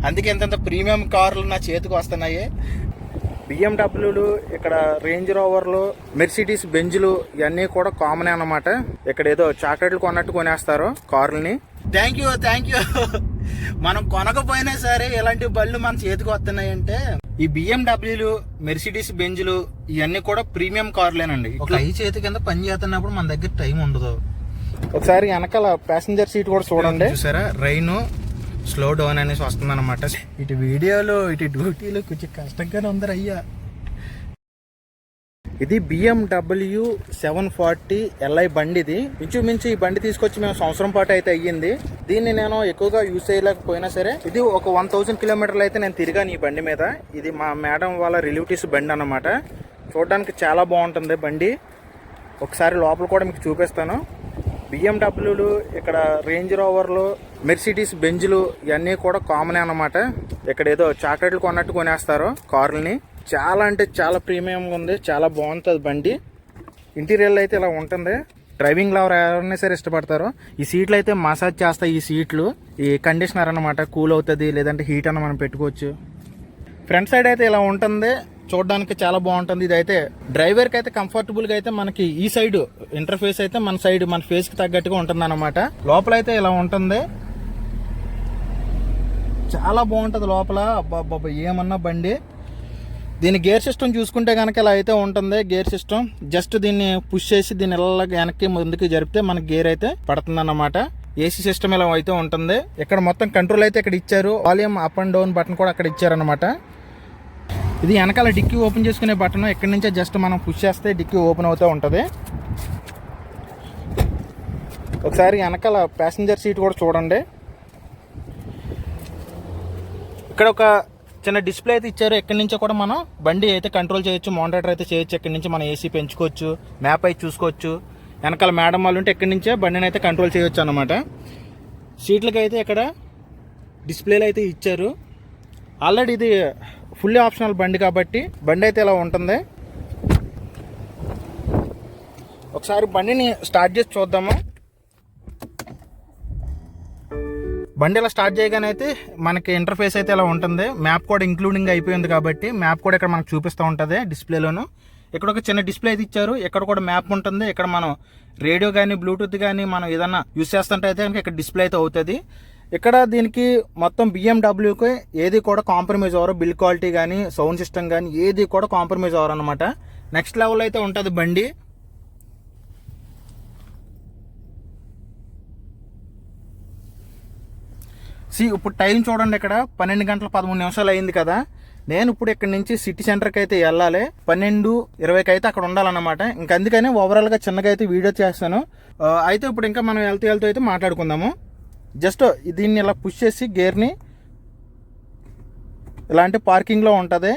అందుకే ఇంత ప్రీమియం కార్లు నా చేతికి వస్తున్నాయి. బిఎండబ్ల్యూలు, ఇక్కడ రేంజ్ రోవర్లు, మెర్సిడీస్ బెంజ్లు ఇవన్నీ కూడా కామన్ అన్నమాట. ఇక్కడ ఏదో చాక్లెట్లు కొన్నట్టు కొనేస్తారు కార్లని. Thank you. మనం కొనకపోయినా సరే ఇలాంటి బళ్ళు మన చేతికి వస్తున్నాయంటే ఈ బిఎండబ్ల్యూలు, మెర్సిడీస్ బెంజ్లు ఇవన్నీ కూడా ప్రీమియం కార్లేనండి. ఒక ఐ చేతి కింద పని చేస్తున్నప్పుడు మన దగ్గర టైం ఉండదు. ఒకసారి వెనకాల ప్యాసింజర్ సీట్ కూడా చూడండి. చూసారా, రైన్ స్లో డౌన్ అనేసి వస్తుంది అనమాట. ఇటు వీడియోలో ఇటు డ్యూటీలో కొంచెం కష్టంగానే ఉందరు అయ్యా. ఇది BMW 740 Li బండి. ఇది ఇంచుమించు ఈ బండి తీసుకొచ్చి మేము సంవత్సరం పాటు అయితే అయ్యింది. దీన్ని నేను ఎక్కువగా యూజ్ చేయలేకపోయినా సరే ఇది ఒక 1000 కిలోమీటర్లు అయితే నేను తిరిగాను ఈ బండి మీద. ఇది మా మేడం వాళ్ళ రిలేటివ్స్ బండి అన్నమాట. చూడడానికి చాలా బాగుంటుంది బండి. ఒకసారి లోపల కూడా మీకు చూపిస్తాను. బిఎండబ్ల్యూలు, ఇక్కడ రేంజ్ రోవర్లు, మెర్సిడీస్ బెంజ్లు ఇవన్నీ కూడా కామన్ అన్నమాట. ఇక్కడ ఏదో చాక్లెట్లు కొన్నట్టు కొనేస్తారు కార్లని. చాలా అంటే చాలా ప్రీమియంగా ఉంది, చాలా బాగుంటుంది బండి. ఇంటీరియర్ అయితే ఇలా ఉంటుంది. డ్రైవింగ్ లవర్ ఎవరైనా సరే ఇష్టపడతారు. ఈ సీట్లు అయితే మసాజ్ చేస్తాయి. ఈ సీట్లు ఈ కండిషనర్ అన్నమాట, కూల్ అవుతుంది, లేదంటే హీట్ అన్న మనం పెట్టుకోవచ్చు. ఫ్రంట్ సైడ్ అయితే ఇలా ఉంటుంది, చూడడానికి చాలా బాగుంటుంది. ఇది అయితే డ్రైవర్కి అయితే కంఫర్టబుల్గా అయితే మనకి ఈ సైడ్ ఇంటర్ఫేస్ అయితే మన సైడ్ మన ఫేస్కి తగ్గట్టుగా ఉంటుంది అన్నమాట. లోపల అయితే ఇలా ఉంటుంది, చాలా బాగుంటుంది లోపల. అబ్బా ఏమన్నా బండి. దీని గేర్ సిస్టమ్ చూసుకుంటే కనుక ఇలా అయితే ఉంటుంది. గేర్ సిస్టమ్ జస్ట్ దీన్ని పుష్ చేసి దీన్ని ఇలా వెనక్కి ముందుకు జరిపితే మనకి గేర్ అయితే పడుతుంది అన్నమాట. ఏసీ సిస్టమ్ ఇలా అయితే ఉంటుంది. ఇక్కడ మొత్తం కంట్రోల్ అయితే ఇక్కడ ఇచ్చారు. Volume up and down button కూడా అక్కడ ఇచ్చారనమాట. ఇది వెనకాల డిక్కీ ఓపెన్ చేసుకునే బటన్. ఎక్కడి నుంచే జస్ట్ మనం పుష్ చేస్తే డిక్కీ ఓపెన్ అవుతూ ఉంటుంది. ఒకసారి వెనకాల ప్యాసింజర్ సీట్ కూడా చూడండి. ఇక్కడ ఒక చిన్న డిస్ప్లే అయితే ఇచ్చారు. ఎక్కడి నుంచో కూడా మనం బండి అయితే కంట్రోల్ చేయొచ్చు, మానిటర్ అయితే చేయొచ్చు. ఎక్కడి నుంచి మనం ఏసీ పెంచుకోవచ్చు, మ్యాప్ అయితే చూసుకోవచ్చు. వెనకాల మేడం వాళ్ళు ఉంటే ఎక్కడి నుంచే బండిని అయితే కంట్రోల్ చేయొచ్చు అన్నమాట. సీట్లకి అయితే ఇక్కడ డిస్ప్లేలు అయితే ఇచ్చారు. ఆల్రెడీ ఇది ఫుల్లీ ఆప్షనల్ బండి కాబట్టి బండి అయితే ఇలా ఉంటుంది. ఒకసారి బండిని స్టార్ట్ చేసి చూద్దాము. బండి ఇలా స్టార్ట్ చేయగానే అయితే మనకి ఇంటర్ఫేస్ అయితే ఇలా ఉంటుంది. మ్యాప్ కూడా ఇంక్లూడింగ్ అయిపోయింది కాబట్టి మ్యాప్ కూడా ఇక్కడ మనకు చూపిస్తూ ఉంటుంది డిస్ప్లేలోను. ఇక్కడ ఒక చిన్న డిస్ప్లే అయితే ఇచ్చారు. ఇక్కడ కూడా మ్యాప్ ఉంటుంది. ఇక్కడ మనం రేడియో కానీ బ్లూటూత్ కానీ మనం ఏదన్నా యూస్ చేస్తుంటే అయితే ఇక్కడ డిస్ప్లే అయితే అవుతుంది. ఇక్కడ దీనికి మొత్తం బిఎండబ్ల్యూకి ఏది కూడా కాంప్రమైజ్ అవ్వరు. బిల్ క్వాలిటీ కానీ సౌండ్ సిస్టమ్ కానీ ఏది కూడా కాంప్రమైజ్ అవ్వరు అనమాట. నెక్స్ట్ లెవెల్ అయితే ఉంటుంది బండి. ఇప్పుడు టైం చూడండి. ఇక్కడ 12 గంటల 13 నిమిషాలు అయింది కదా. నేను ఇప్పుడు ఇక్కడ నుంచి సిటీ సెంటర్కి అయితే వెళ్ళాలి. 12:20కి అయితే అక్కడ ఉండాలన్నమాట. ఇంకా అందుకని ఓవరాల్గా చిన్నగా అయితే వీడియో చేస్తాను. అయితే ఇప్పుడు ఇంకా మనం వెళ్తూ అయితే మాట్లాడుకుందాము. జస్ట్ దీన్ని ఇలా పుష్ చేసి గేర్ని ఇలాంటి పార్కింగ్లో ఉంటుంది,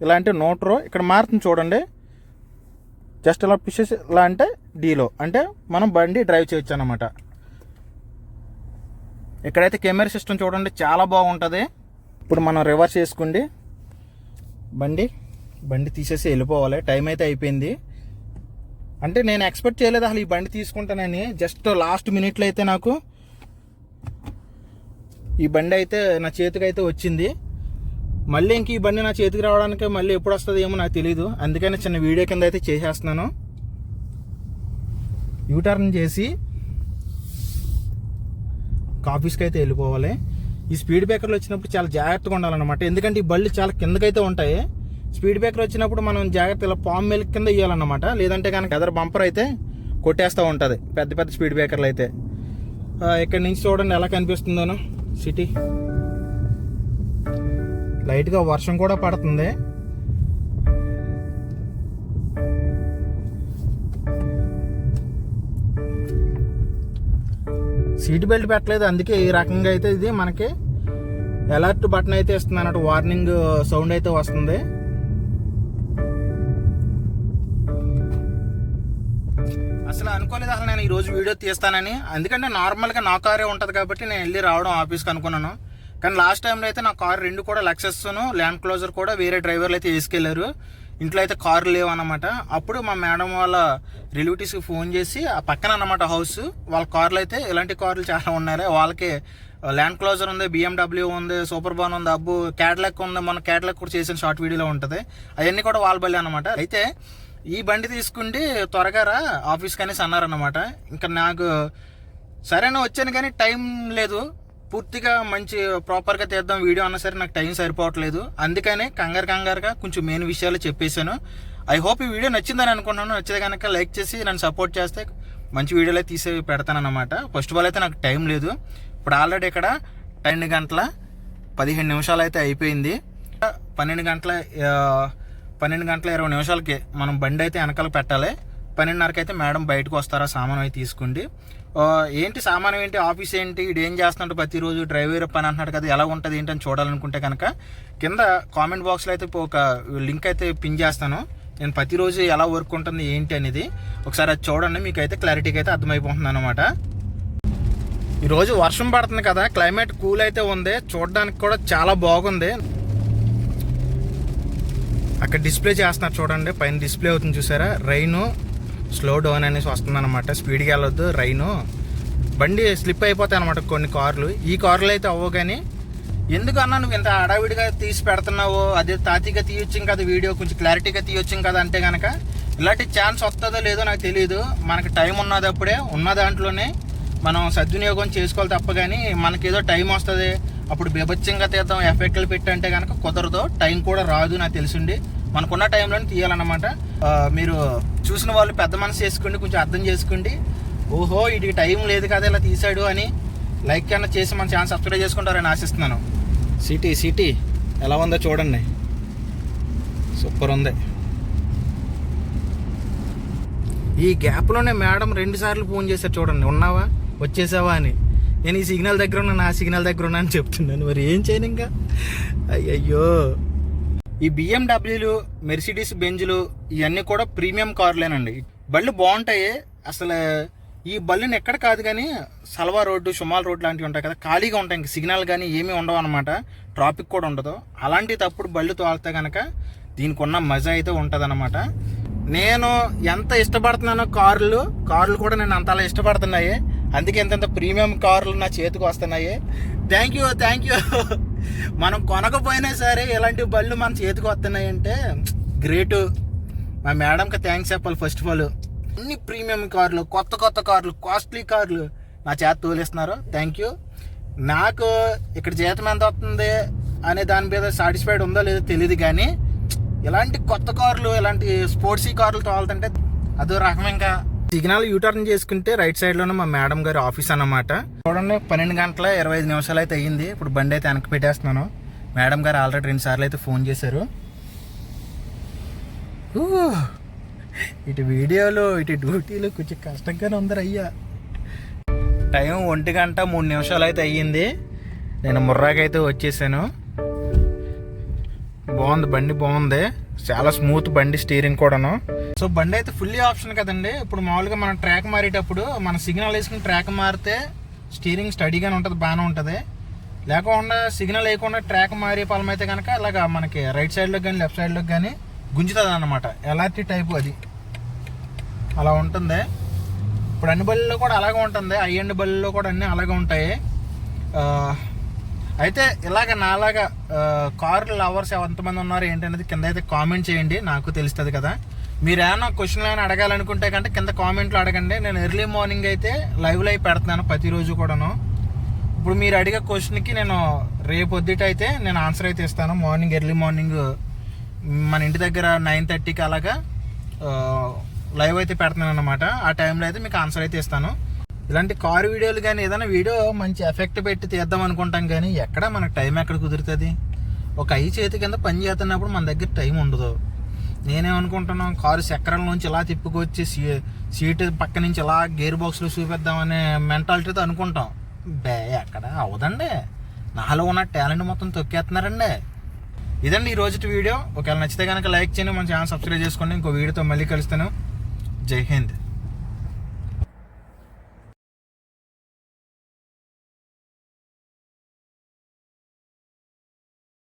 ఇలాంటి నోట్రో ఇక్కడ మారుతుంది చూడండి. జస్ట్ ఇలా పుష్ చేసి ఇలా అంటే డీలో అంటే మనం బండి డ్రైవ్ చేయొచ్చు అన్నమాట. ఇక్కడైతే కెమెరా సిస్టమ్ చూడండి, చాలా బాగుంటుంది. ఇప్పుడు మనం రివర్స్ చేసుకోండి. బండి తీసేసి వెళ్ళిపోవాలి. టైం అయితే అయిపోయింది. అంటే నేను ఎక్స్పెక్ట్ చేయలేదు అసలు ఈ బండి తీసుకుంటానని. జస్ట్ లాస్ట్ మినిట్లో అయితే నాకు ఈ బండి అయితే నా చేతికి అయితే వచ్చింది. మళ్ళీ ఇంక ఈ బండి నా చేతికి రావడానికి మళ్ళీ ఎప్పుడు వస్తుంది ఏమో నాకు తెలియదు. అందుకని చిన్న వీడియో కింద అయితే చేసేస్తున్నాను. యూటర్న్ చేసి ఆఫీస్కి అయితే వెళ్ళిపోవాలి. ఈ స్పీడ్ బ్రేకర్లు వచ్చినప్పుడు చాలా జాగ్రత్తగా ఉండాలన్నమాట. ఎందుకంటే ఈ బళ్ళు చాలా కిందకైతే ఉంటాయి. స్పీడ్ బ్రేకర్ వచ్చినప్పుడు మనం జాగ్రత్త ఇలా పామ్ మెలిక్ కింద ఇవ్వాలన్నమాట. లేదంటే కనుక ఎదర్ బంపర్ అయితే కొట్టేస్తూ ఉంటుంది పెద్ద స్పీడ్ బ్రేకర్లు అయితే. ఇక్కడి నుంచి చూడండి ఎలా కనిపిస్తుందోను సిటీ. లైట్గా వర్షం కూడా పడుతుంది. సీట్ బెల్ట్ పెట్టలేదు, అందుకే ఈ రకంగా అయితే ఇది మనకి అలర్ట్ బటన్ అయితే ఇస్తుంది అన్నట్టు. వార్నింగ్ సౌండ్ అయితే వస్తుంది. అసలు అనుకోలేదు అసలు నేను ఈరోజు వీడియో తీస్తానని. ఎందుకంటే నార్మల్గా నా కారే ఉంటుంది కాబట్టి నేను వెళ్ళి రావడం ఆఫీస్కి అనుకున్నాను. కానీ లాస్ట్ టైంలో అయితే నా కార్ 2 కూడా లెక్సస్ను ల్యాండ్ క్లోజర్ కూడా వేరే డ్రైవర్లు అయితే వేసుకెళ్లారు. ఇంట్లో అయితే కార్లు లేవు అన్నమాట. అప్పుడు మా మేడం వాళ్ళ రిలేటివ్స్కి ఫోన్ చేసి ఆ పక్కన అన్నమాట హౌస్ వాళ్ళ కార్లు అయితే ఇలాంటి కార్లు చాలా ఉన్నాయి, వాళ్ళకి ల్యాండ్ క్లోజర్ ఉంది, BMW ఉంది, సూపర్ బాన్ ఉంది, అబ్బు క్యాడ్లాక్ ఉంది. మన క్యాడ్లాక్ కూడా చేసిన షార్ట్ వీడియోలో ఉంటుంది. అవన్నీ కూడా వాళ్ళ బండి అనమాట. అయితే ఈ బండి తీసుకుంటే త్వరగా రా ఆఫీస్కి అనేసి అన్నారన్నమాట. ఇంకా నాకు సరేనా వచ్చాను, కానీ టైం లేదు పూర్తిగా మంచి ప్రాపర్గా తీద్దాం వీడియో అన్నా సరే నాకు టైం సరిపోవట్లేదు. అందుకనే కంగారుగా కొంచెం మెయిన్ విషయాలు చెప్పేశాను. ఐ హోప్ ఈ వీడియో నచ్చిందని అనుకుంటున్నాను. నచ్చితే కనుక లైక్ చేసి నన్ను సపోర్ట్ చేస్తే మంచి వీడియోలో తీసి పెడతానన్నమాట. ఫస్ట్ ఆఫ్ ఆల్ అయితే నాకు టైం లేదు. ఇప్పుడు ఆల్రెడీ ఇక్కడ 12:15 అయితే అయిపోయింది. 12:20 మనం బండి అయితే వెనకాల పెట్టాలి. 12:30 అయితే మేడం బయటకు వస్తారా సామాన్ అయితే తీసుకుండి. ఏంటి సామానం ఏంటి, ఆఫీస్ ఏంటి, ఇది ఏం చేస్తున్నాడు ప్రతిరోజు, డ్రైవర్ పని అంటున్నాడు కదా, ఎలా ఉంటుంది ఏంటి అని చూడాలనుకుంటే కనుక కింద కామెంట్ బాక్స్లో అయితే ఒక లింక్ అయితే పిన్ చేస్తాను. నేను ప్రతిరోజు ఎలా వర్క్ ఉంటుంది ఏంటి అనేది ఒకసారి అది చూడండి, మీకు అయితే క్లారిటీగా అయితే అర్థమైపోతుంది అనమాట. ఈరోజు వర్షం పడుతుంది కదా, క్లైమేట్ కూల్ అయితే ఉంది, చూడడానికి కూడా చాలా బాగుంది. అక్కడ డిస్ప్లే చేస్తున్నారు చూడండి, పైన డిస్ప్లే అవుతుంది చూసారా, రైను స్లో డౌన్ అనేసి వస్తుంది అనమాట. స్పీడ్గా వెళ్ళొద్దు, రైను బండి స్లిప్ అయిపోతాయి అనమాట కొన్ని కార్లు. ఈ కార్లు అయితే అవ్వవు. కానీ ఎందుకన్నా నువ్వు ఇంత హడావిడిగా తీసి పెడుతున్నావు, అదే తాతీగా తీయొచ్చు కదా వీడియో, కొంచెం క్లారిటీగా తీయొచ్చు కదా అంటే కనుక ఇలాంటి ఛాన్స్ వస్తుందో లేదో నాకు తెలియదు. మనకి టైం ఉన్నదప్పుడే ఉన్న దాంట్లోనే మనం సద్వినియోగం చేసుకోవాలి తప్ప, కానీ మనకేదో టైం వస్తుంది అప్పుడు బీభత్సంగా తీద్దాం ఎఫెక్ట్లు పెట్టంటే కనుక కుదరదు. టైం కూడా రాదు నాకు తెలిసిండి. మనకున్న టైంలోనే తీయాలన్నమాట. మీరు చూసిన వాళ్ళు పెద్ద మనసు చేసుకోండి, కొంచెం అర్థం చేసుకోండి. ఓహో వీటికి టైం లేదు కదా ఇలా తీసాడు అని లైక్ కన్నా చేసి మన ఛానల్ సబ్స్క్రైబ్ చేసుకుంటారని ఆశిస్తున్నాను. సిటీ ఎలా ఉందో చూడండి, సూపర్ ఉంది. ఈ గ్యాప్లోనే మేడం 2 సార్లు ఫోన్ చేశారు చూడండి, ఉన్నావా వచ్చేసావా అని. నేను ఈ సిగ్నల్ దగ్గర ఉన్నా, నా సిగ్నల్ దగ్గర ఉన్నా అని చెప్తున్నాను. మరి ఏం చేయను ఇంకా. అయ్యయ్యో, ఈ BMWలు, మెర్సిడీస్ బెంజ్లు ఇవన్నీ కూడా ప్రీమియం కార్లేనండి. బళ్ళు బాగుంటాయి. అసలు ఈ బళ్ళని ఎక్కడ కాదు కానీ సల్వా రోడ్డు, షుమాల్ రోడ్ లాంటివి ఉంటాయి కదా, ఖాళీగా ఉంటాయి. ఇంక సిగ్నల్ కానీ ఏమీ ఉండవు అనమాట, ట్రాఫిక్ కూడా ఉండదు. అలాంటి తప్పుడు బళ్ళు తోలితే కనుక దీనికి ఉన్న మజా అయితే ఉంటుంది అనమాట. నేను ఎంత ఇష్టపడుతున్నానో కార్లు కూడా నేను అంతలా ఇష్టపడుతున్నాయి. అందుకే ఎంతెంత ప్రీమియం కార్లు నా చేతికి వస్తున్నాయి. Thank you. మనం కొనకపోయినా సరే ఇలాంటి బళ్ళు మన చేతికి వస్తున్నాయి అంటే గ్రేటు. మా మేడంకి థ్యాంక్స్ చెప్పాలి ఫస్ట్ ఆఫ్ ఆల్. అన్ని ప్రీమియం కార్లు, కొత్త కార్లు, కాస్ట్లీ కార్లు నా చేత తోలిస్తున్నారు. Thank you. నాకు ఇక్కడ జీతం ఎంత వస్తుంది అనే దాని మీద సాటిస్ఫైడ్ ఉందో లేదో తెలియదు, కానీ ఇలాంటి కొత్త కార్లు, ఇలాంటి స్పోర్ట్సీ కార్లు తోలుతుంటే అదో రకం. ఇంకా సిగ్నల్ యూటర్న్ చేసుకుంటే రైట్ సైడ్లోనే మా మేడం గారి ఆఫీస్ అన్నమాట. చూడండి 12:25 అయితే అయ్యింది. ఇప్పుడు బండి అయితే వెనక్కి పెట్టేస్తున్నాను. మేడం గారు ఆల్రెడీ 2 సార్లు అయితే ఫోన్ చేశారు. ఇటు వీడియోలు ఇటు డ్యూటీలు కొంచెం కష్టంగానే ఉందరు అయ్యా. టైం 1:03 అయితే అయ్యింది. నేను ముర్రాకైతే వచ్చేసాను. బాగుంది బండి, బాగుంది, చాలా స్మూత్ బండి, స్టీరింగ్ కూడాను. సో బండి అయితే ఫుల్లీ ఆప్షన్ కదండి. ఇప్పుడు మామూలుగా మనం ట్రాక్ మారేటప్పుడు మన సిగ్నల్ వేసుకుని ట్రాక్ మారితే స్టీరింగ్ స్టడీగానే ఉంటుంది, బాగానే ఉంటుంది. లేకుండా సిగ్నల్ వేయకుండా ట్రాక్ మారే పొలం అయితే కనుక అలాగా మనకి రైట్ సైడ్లోకి కానీ లెఫ్ట్ సైడ్లోకి కానీ గుంజుతుంది అన్నమాట. ఎలాంటి టైపు అది అలా ఉంటుంది. ఇప్పుడు అన్ని బళ్ళలో కూడా అలాగే ఉంటుంది, హై-ఎండ్ బళ్ళలో కూడా అన్నీ అలాగే ఉంటాయి. అయితే ఇలాగ నాలాగా కార్ లవర్స్ ఎంతమంది ఉన్నారు ఏంటనేది కింద అయితే కామెంట్ చేయండి, నాకు తెలుస్తుంది కదా. మీరు ఏమైనా క్వశ్చన్లు ఏమైనా అడగాలనుకుంటే కంటే కింద కామెంట్లో అడగండి. నేను ఎర్లీ మార్నింగ్ అయితే లైవ్లో అయి పెడుతున్నాను ప్రతిరోజు కూడాను. ఇప్పుడు మీరు అడిగే క్వశ్చన్కి నేను రేపు పొద్దుట అయితే నేను ఆన్సర్ అయితే ఇస్తాను. ఎర్లీ మార్నింగ్ మన ఇంటి దగ్గర 9:30కి అలాగా లైవ్ అయితే పెడుతున్నాను అనమాట. ఆ టైంలో అయితే మీకు ఆన్సర్ అయితే ఇస్తాను. ఇలాంటి కారు వీడియోలు కానీ ఏదైనా వీడియో మంచి ఎఫెక్ట్ పెట్టి తీద్దాం అనుకుంటాం, కానీ ఎక్కడ మనకు టైం ఎక్కడ కుదురుతుంది. ఒక చేతి కింద పని చేస్తున్నప్పుడు మన దగ్గర టైం ఉండదు. నేనేమనుకుంటున్నాను, కారు చక్రాల నుంచి ఇలా తిప్పుకొచ్చి సీటు పక్క నుంచి ఇలా గేర్ బాక్స్లో చూపిద్దామనే మెంటాలిటీతో అనుకుంటాం. ఎక్కడ అవదండి. నాలో ఉన్న టాలెంట్ మొత్తం తొక్కేస్తున్నారండి. ఇదండి ఈ రోజు వీడియో. ఒకవేళ నచ్చితే కనుక లైక్ చేయండి, మన ఛానల్ సబ్స్క్రైబ్ చేసుకోండి. ఇంకో వీడియోతో మళ్ళీ కలుస్తాను. జై హింద్.